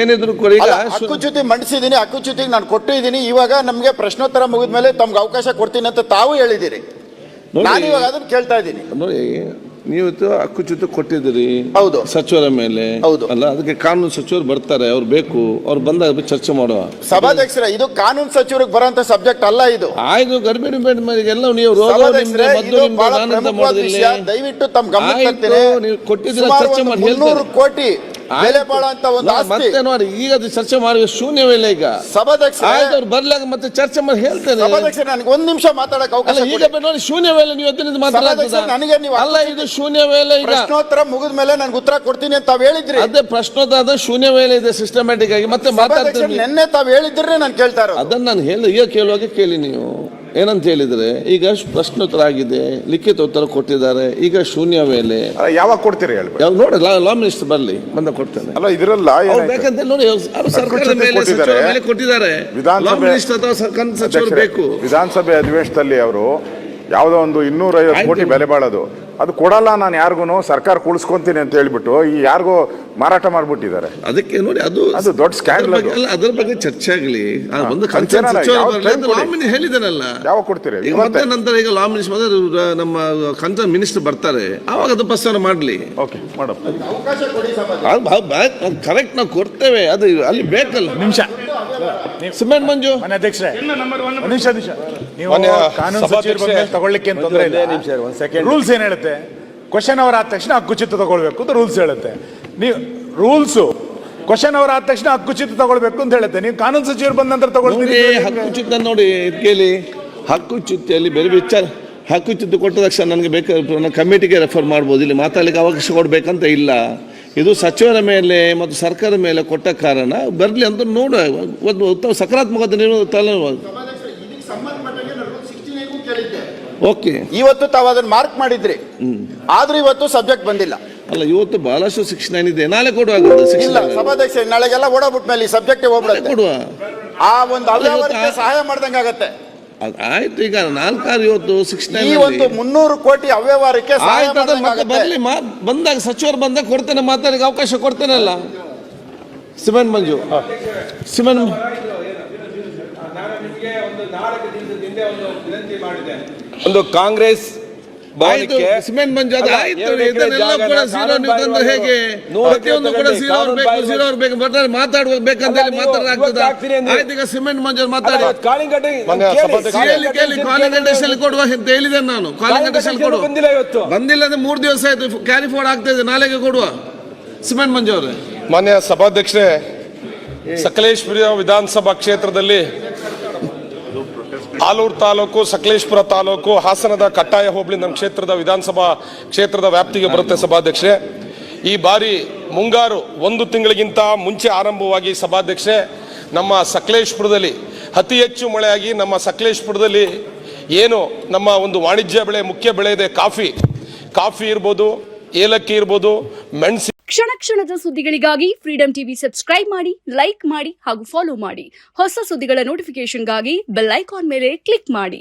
ಏನಿದ್ರು ಈಗ ಹಕ್ಕುಚ್ಯುತಿ ಮಂಡಿಸಿದೀನಿ, ಹಕ್ಕುಚ್ಯುತಿಗೆ ನಾನು ಕೊಟ್ಟಿದ್ದೀನಿ. ಇವಾಗ ನಮ್ಗೆ ಪ್ರಶ್ನೋತ್ತರ ಮುಗಿದ ಮೇಲೆ ತಮ್ಗೆ ಅವಕಾಶ ಕೊಡ್ತೀನಿ ಅಂತ ತಾವು ಹೇಳಿದಿರಿ. ನಾನು ಇವಾಗ ಅದನ್ನ ಕೇಳ್ತಾ ಇದ್ದೀನಿ. ನೋಡಿ, ನೀವು ಹಕ್ಕುಚ್ಯುತಿ ಕೊಟ್ಟಿದ್ದೀರಿ. ಹೌದು, ಸಚಿವರ ಮೇಲೆ. ಹೌದು ಅಲ್ಲ, ಅದಕ್ಕೆ ಕಾನೂನು ಸಚಿವರು ಬರ್ತಾರೆ, ಅವ್ರು ಬೇಕು, ಅವ್ರು ಬಂದಾಗ ಚರ್ಚೆ ಮಾಡುವ. ಸಭಾಧ್ಯಕ್ಷರ, ಇದು ಕಾನೂನು ಸಚಿವರಿಗೆ ಬರೋಂತ ಸಬ್ಜೆಕ್ಟ್ ಅಲ್ಲ ಇದು. ಆಯ್ತು, ಗರ್ಭಿಣಿ ಎಲ್ಲ ನೀವು ದಯವಿಟ್ಟು ತಮ್ಮ ಗಮನ ಕೊಟ್ಟಿದ್ದೀರಾ, ಚರ್ಚೆ ಮಾಡಿ. 300 ಕೋಟಿ ಬೆಲೆ ಬಾಳುವಂತ ಒಂದು ಮತ್ತೆ ನೋಡಿ, ಈಗ ಚರ್ಚೆ ಮಾಡಿ ಶೂನ್ಯವೇ ಇಲ್ಲ. ಈಗ ಸಭಾಧ್ಯಕ್ಷ ಅವ್ರು ಬರ್ಲಾಗ ಮತ್ತೆ ಚರ್ಚೆ ಮಾಡಿ ಹೇಳ್ತೇನೆ. ಸಭಾಧ್ಯಕ್ಷ, ನನಗೆ 1 ನಿಮಿಷ ಮಾತಾಡಕ್ಕೆ ಅವಕಾಶ. ಈಗ ನೋಡಿ, ಶೂನ್ಯವೇ ಇಲ್ಲ. ನೀವು ಅದರಿಂದ ಮಾತಾಡ್ತೀರಾ? ನನಗೆ ನೀವು ಅಲ್ಲ, ಇದು ಶೂನ್ಯವೇ ಇಲ್ಲ. ಈಗ ಪ್ರಶ್ನೋತ್ತರ ಮುಗಿದ ಮೇಲೆ ನನಗೆ ಉತ್ತರ ಕೊಡ್ತೀನಿ ಅಂತ ತಾವ್ ಹೇಳಿದ್ರಿ. ಅದೇ ಪ್ರಶ್ನೋತ್ತರ ಶೂನ್ಯವೇ ಇಲ್ಲ ಇದೆ ಸಿಸ್ಟಮ್ಯಾಟಿಕ್ ಆಗಿ. ಮತ್ತೆ ಮಾತಾಡ್ತೀನಿ. ನಿನ್ನೆ ತಾವ್ ಹೇಳಿದ್ರೆ ನಾನು ಕೇಳ್ತಾ ಇರೋದು. ಅದನ್ನ ನಾನು ಹೇಳಿ, ಈಗ ಕೇಳುವಾಗ ಕೇಳಿ. ನೀವು ಏನಂತ ಹೇಳಿದ್ರೆ, ಈಗ ಪ್ರಶ್ನೋತ್ತರ ಆಗಿದೆ, ಲಿಖಿತ ಉತ್ತರ ಕೊಟ್ಟಿದ್ದಾರೆ, ಈಗ ಶೂನ್ಯ ವೇಳೆ ಯಾವಾಗ ಕೊಡ್ತೀರಿ ಹೇಳಿ? ನೋಡಿ, ಲಾ ಮಿನಿಸ್ಟರ್ ಬರ್ಲಿ, ಬಂದ ಕೊಡ್ತೇನೆ. ಅಲ್ಲ, ಇದರಲ್ಲ ಬೇಕಂತ ನೋಡಿ, ಸರ್ಕಾರದ ಮೇಲೆ ಕೊಟ್ಟಿದ್ದಾರೆ. ಸಚಿವರು ಬೇಕು. ವಿಧಾನಸಭೆ ಅಧಿವೇಶನದಲ್ಲಿ ಅವರು ಯಾವುದೋ ಒಂದು 250 ಕೋಟಿ ಬೆಲೆ ಬಾಳೋದು ಅದು ಕೊಡಲ್ಲ, ನಾನು ಯಾರಿಗೂ ಸರ್ಕಾರ ಕುಳಿಸ್ಕೊಂತೀನಿ ಅಂತ ಹೇಳ್ಬಿಟ್ಟು ಈ ಯಾರಿಗೋ ಮಾರಾಟ ಮಾಡ್ಬಿಟ್ಟಿದ್ದಾರೆ. ಅದಕ್ಕೆ ನೋಡಿ, ಅದು ದೊಡ್ಡ ಸ್ಕ್ಯಾಂಡಲ್. ಅದ್ರ ಬಗ್ಗೆ ಚರ್ಚೆ ಆಗಲಿ. ಹೇಳಿದನಲ್ಲ, ಯಾವಾಗ ಕೊಡ್ತೀರಿ? ಮತ್ತೆ ನಂತರ ಈಗ ಲಾ ಮಿನಿಸ್ಟರ್ ನಮ್ಮ ಕನ್ಸರ್ನ್ ಮಿನಿಸ್ಟರ್ ಬರ್ತಾರೆ, ಅವಾಗ ಅದು ಪ್ರಸ್ತಾವ ಮಾಡ್ಲಿ. ಓಕೆ, ಮಾಡಪ್ಪ, ಕರೆಕ್ಟ್ ನಾವು ಕೊಡ್ತೇವೆ. ಅದು ಅಲ್ಲಿ ಬೇಕಲ್ಲ. ನಿಮಿಷ ಸಿಮೆಂಟ್ ಮಂಜು ಅಧ್ಯಕ್ಷರೇ, ನೀವು ಕಾನೂನು ಸಚಿವರು ಬಂದ ಮೇಲೆ ತಗೊಳ್ಳಿಕ್ಕೆ ತೊಂದರೆ ಇಲ್ಲ. ರೂಲ್ಸ್ ಏನ್ ಹೇಳುತ್ತೆ? ಕ್ವಶನ್ ಅವರ್ ಆದ ತಕ್ಷಣ ಹಕ್ಕುಚ್ಯುತ ತಗೊಳ್ಬೇಕು ಅಂತ ರೂಲ್ಸ್ ಹೇಳುತ್ತೆ. ನೀವು ರೂಲ್ಸ್ ಕ್ವಶನ್ ಅವರ್ ಆದ ತಕ್ಷಣ ಹಕ್ಕುಚ್ಯುತ ತಗೊಳ್ಬೇಕು ಅಂತ ಹೇಳುತ್ತೆ. ನೀವು ಕಾನೂನು ಸಚಿವರು ಬಂದ ನಂತರ ತಗೊಳ್ತೀರಿ. ಹಕ್ಕುಚ್ಯುತ ನೋಡಿ ಕೇಳಿ, ಹಕ್ಕುಚ್ಯುತಿಯಲ್ಲಿ ಬೇರೆ ವಿಚಾರ. ಹಕ್ಕುಚ್ಯುತಿ ಕೊಟ್ಟ ತಕ್ಷಣ ನನಗೆ ಬೇಕಾದ ಕಮಿಟಿಗೆ ರೆಫರ್ ಮಾಡ್ಬೋದು. ಇಲ್ಲಿ ಮಾತಾಡಲಿಕ್ಕೆ ಅವಕಾಶ ಕೊಡ್ಬೇಕಂತ ಇಲ್ಲ. ಇದು ಸಚಿವರ ಮೇಲೆ ಮತ್ತು ಸರ್ಕಾರದ ಮೇಲೆ ಕೊಟ್ಟ ಕಾರಣ ಬರಲಿ ಅಂತ ನೋಡುವ. ಒಂದು ಉತ್ತಮ ಸಕಾರಾತ್ಮಕ ಓಕೆ. ಇವತ್ತು ತಾವು ಅದನ್ನ ಮಾರ್ಕ್ ಮಾಡಿದ್ರಿ, ಆದ್ರೂ ಇವತ್ತು ಸಬ್ಜೆಕ್ಟ್ ಬಂದಿಲ್ಲ. ಅಲ್ಲ, ಇವತ್ತು ಬಹಳಷ್ಟು 69 ಇದೆ, ನಾಳೆ ಕೊಡುವಾಗ ಸಭಾಧ್ಯಕ್ಷ ನಾಳೆಗೆಲ್ಲ ಓಡಾಬಿಟ್ ಮೇಲೆ ಈ ಸಬ್ಜೆಕ್ಟ್ ಹೋಗ್ಬಿಡುತ್ತೆ. ಕೊಡುವ ಆ ಒಂದು ಅವ್ಯವಹಾರಕ್ಕೆ ಸಹಾಯ ಮಾಡ್ದಂಗಾಗತ್ತೆ. ಆಯ್ತು, ಈಗ 4 ಇವತ್ತು 69 ಇವತ್ತು 300 ಕೋಟಿ ಅವ್ಯವಹಾರಕ್ಕೆ ಬರ್ಲಿ. ಬಂದಾಗ ಸಚಿವರು ಬಂದಾಗ ಕೊಡ್ತೇನೆ, ಮಾತಾಡಿಗೆ ಅವಕಾಶ ಕೊಡ್ತೇನಲ್ಲ. ಸಿಮೆಂಟ್ ಮಂಜು, ಸಿಮೆಂಟ್ ಒಂದು ಕಾಂಗ್ರೆಸ್ ಸಿಮೆಂಟ್ ಮಂಜು ಅದು ಆಯ್ತು. ಇದನ್ನೆಲ್ಲ ಕೂಡ ಝೀರೋ ನೀವು ತಂದ್ರೆ ಹೇಗೆ? ಪ್ರತಿಯೊಂದು ಕೂಡ ಝೀರೋ ಬೇಕು ಮಾತಾಡುವಾಗ ಬೇಕಂತ ಹೇಳಿ ಮಾತಾಡಲಾಗ್ತದೆ. ಆಯ್ತು, ಈಗ ಸಿಮೆಂಟ್ ಮಂಜು ಮಾತಾಡಿ ಕಾಲಿಂಗ್ ಕೊಡುವ ಅಂತ ಹೇಳಿದೆ ನಾನು. ಕಾಲಿಂಗ್ ಕೊಡುವ ಬಂದಿಲ್ಲ ಅಂದ್ರೆ 3 ದಿವಸ ಆಯ್ತು, ಕ್ಯಾರಿ ಫಾರ್ವರ್ಡ್ ಆಗ್ತಾ ಇದೆ, ನಾಳೆಗೆ ಕೊಡುವ. ಸಿಮೆಂಟ್ ಮಂಜು ಅವರೇ, ಮಾನ್ಯ ಸಭಾಧ್ಯಕ್ಷರೇ, ಸಕಲೇಶಪುರ ವಿಧಾನಸಭಾ ಕ್ಷೇತ್ರದಲ್ಲಿ ಆಲೂರು ತಾಲೂಕು, ಸಕಲೇಶಪುರ ತಾಲೂಕು, ಹಾಸನದ ಕಟ್ಟಾಯ ಹೋಬಳಿ ನಮ್ಮ ಕ್ಷೇತ್ರದ ವಿಧಾನಸಭಾ ಕ್ಷೇತ್ರದ ವ್ಯಾಪ್ತಿಗೆ ಬರುತ್ತೆ. ಸಭಾಧ್ಯಕ್ಷರೇ, ಈ ಬಾರಿ ಮುಂಗಾರು 1 ತಿಂಗಳಿಗಿಂತ ಮುಂಚೆ ಆರಂಭವಾಗಿ ಸಭಾಧ್ಯಕ್ಷರೇ, ನಮ್ಮ ಸಕಲೇಶಪುರದಲ್ಲಿ ಅತಿ ಹೆಚ್ಚು ಮಳೆಯಾಗಿ ನಮ್ಮ ಸಕಲೇಶಪುರದಲ್ಲಿ ಏನು ನಮ್ಮ ಒಂದು ವಾಣಿಜ್ಯ ಬೆಳೆ, ಮುಖ್ಯ ಬೆಳೆ ಇದೆ, ಕಾಫಿ ಇರ್ಬೋದು, ಏಲಕ್ಕಿ ಇರ್ಬೋದು, ಮೆಣಸಿ. ಕ್ಷಣ ಕ್ಷಣದ ಸುದ್ದಿಗಳಿಗಾಗಿ ಫ್ರೀಡಂ ಟಿವಿ ಸಬ್ಸ್ಕ್ರೈಬ್ ಮಾಡಿ, ಲೈಕ್ ಮಾಡಿ ಹಾಗೂ ಫಾಲೋ ಮಾಡಿ. ಹೊಸ ಸುದ್ದಿಗಳ ನೋಟಿಫಿಕೇಶನ್ಗಾಗಿ ಬೆಲ್ ಐಕಾನ್ ಮೇಲೆ ಕ್ಲಿಕ್ ಮಾಡಿ.